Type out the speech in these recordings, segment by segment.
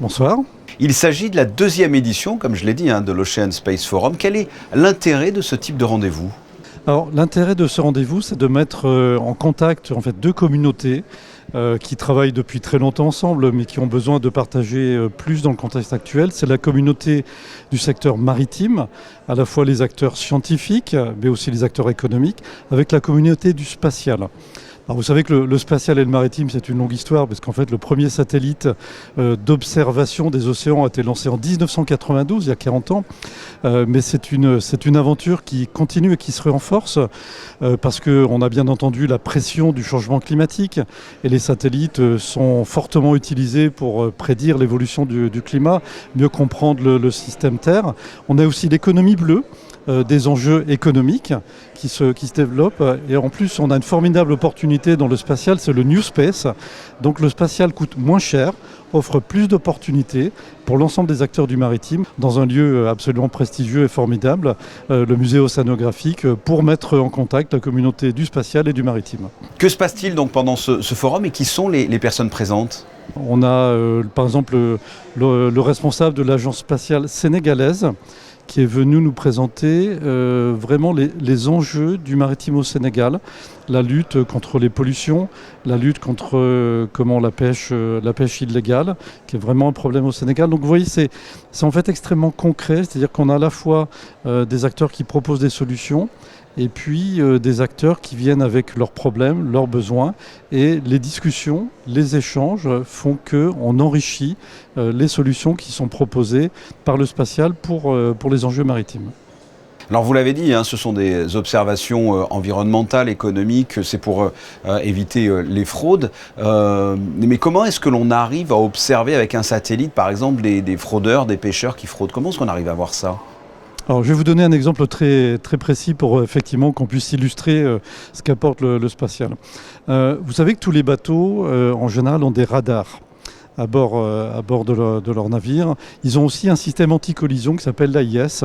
Bonsoir. Il s'agit de la deuxième édition, comme je l'ai dit, de l'Ocean Space Forum. Quel est l'intérêt de ce type de rendez-vous ? Alors l'intérêt de ce rendez-vous, c'est de mettre en contact deux communautés qui travaillent depuis très longtemps ensemble, mais qui ont besoin de partager plus dans le contexte actuel. C'est la communauté du secteur maritime, à la fois les acteurs scientifiques, mais aussi les acteurs économiques, avec la communauté du spatial. Alors vous savez que le spatial et le maritime, c'est une longue histoire, parce qu'en fait, le premier satellite d'observation des océans a été lancé en 1992, il y a 40 ans. Mais c'est une aventure qui continue et qui se renforce, parce qu'on a bien entendu la pression du changement climatique, et les satellites sont fortement utilisés pour prédire l'évolution du climat, mieux comprendre le système Terre. On a aussi l'économie bleue, des enjeux économiques qui se développent. Et en plus, on a une formidable opportunité dans le spatial, c'est le New Space. Donc le spatial coûte moins cher, offre plus d'opportunités pour l'ensemble des acteurs du maritime dans un lieu absolument prestigieux et formidable, le musée océanographique, pour mettre en contact la communauté du spatial et du maritime. Que se passe-t-il donc pendant ce forum et qui sont les personnes présentes ? On a par exemple le responsable de l'agence spatiale sénégalaise qui est venu nous présenter vraiment les enjeux du maritime au Sénégal, la lutte contre les pollutions, la lutte contre la pêche illégale, qui est vraiment un problème au Sénégal. Donc vous voyez, c'est en fait extrêmement concret, c'est-à-dire qu'on a à la fois des acteurs qui proposent des solutions, et puis des acteurs qui viennent avec leurs problèmes, leurs besoins, et les discussions, les échanges font qu'on enrichit les solutions qui sont proposées par le spatial pour les enjeux maritimes. Alors vous l'avez dit, ce sont des observations environnementales, économiques, c'est pour éviter les fraudes. Mais comment est-ce que l'on arrive à observer avec un satellite, par exemple, des fraudeurs, des pêcheurs qui fraudent ? Comment est-ce qu'on arrive à voir ça ? Alors, je vais vous donner un exemple très, très précis pour effectivement qu'on puisse illustrer ce qu'apporte le spatial. Vous savez que tous les bateaux, en général, ont des radars à bord de leur navire. Ils ont aussi un système anti-collision qui s'appelle l'AIS.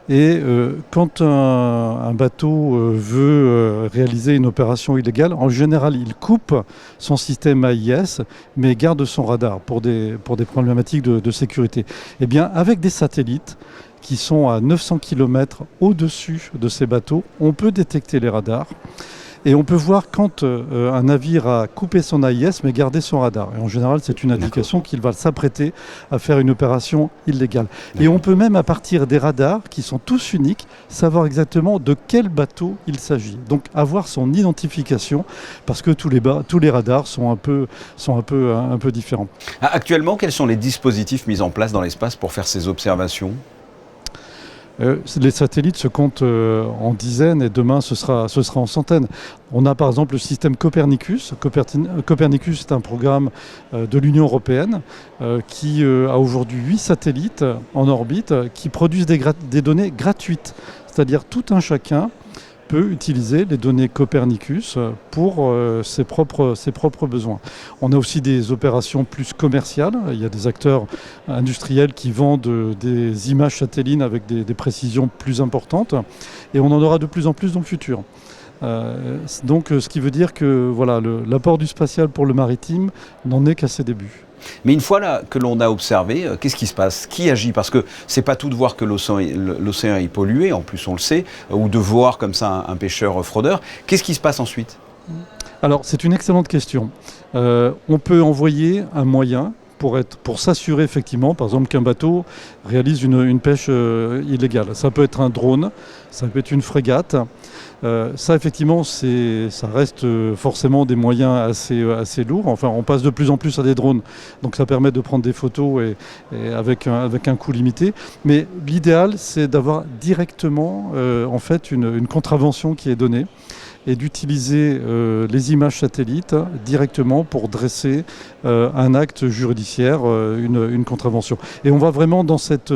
Et quand un bateau veut réaliser une opération illégale, en général, il coupe son système AIS, mais garde son radar pour des problématiques de sécurité. Eh bien, avec des satellites qui sont à 900 km au-dessus de ces bateaux, on peut détecter les radars. Et on peut voir quand un navire a coupé son AIS mais gardé son radar. Et en général, c'est une indication qu'il va s'apprêter à faire une opération illégale. Et on peut même, à partir des radars, qui sont tous uniques, savoir exactement de quel bateau il s'agit. Donc avoir son identification, parce que tous les radars sont un peu différents. Actuellement, quels sont les dispositifs mis en place dans l'espace pour faire ces observations ? Les satellites se comptent en dizaines et demain ce sera en centaines. On a par exemple le système Copernicus. Copernicus est un programme de l'Union européenne qui a aujourd'hui 8 satellites en orbite qui produisent des données gratuites. C'est-à-dire tout un chacun peut utiliser les données Copernicus pour ses propres besoins. On a aussi des opérations plus commerciales. Il y a des acteurs industriels qui vendent des images satellines avec des précisions plus importantes. Et on en aura de plus en plus dans le futur. Donc ce qui veut dire que l'apport du spatial pour le maritime n'en est qu'à ses débuts. Mais une fois que l'on a observé, qu'est-ce qui se passe ? Qui agit ? Parce que c'est pas tout de voir que l'océan est pollué, en plus on le sait, ou de voir comme ça un pêcheur fraudeur. Qu'est-ce qui se passe ensuite ? Alors c'est une excellente question. On peut envoyer un moyen pour s'assurer effectivement, par exemple, qu'un bateau réalise une pêche illégale. Ça peut être un drone, ça peut être une frégate. Ça, effectivement, ça reste forcément des moyens assez lourds. Enfin, on passe de plus en plus à des drones, donc ça permet de prendre des photos et avec un coût limité. Mais l'idéal, c'est d'avoir directement une contravention qui est donnée et d'utiliser les images satellites directement pour dresser un acte judiciaire, une contravention. Et on va vraiment dans cette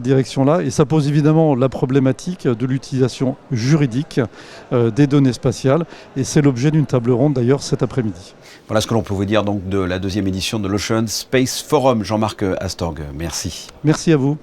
direction-là, et ça pose évidemment la problématique de l'utilisation juridique des données spatiales, et c'est l'objet d'une table ronde d'ailleurs cet après-midi. Voilà ce que l'on peut vous dire donc de la deuxième édition de l'Ocean Space Forum. Jean-Marc Astorg, merci. Merci à vous.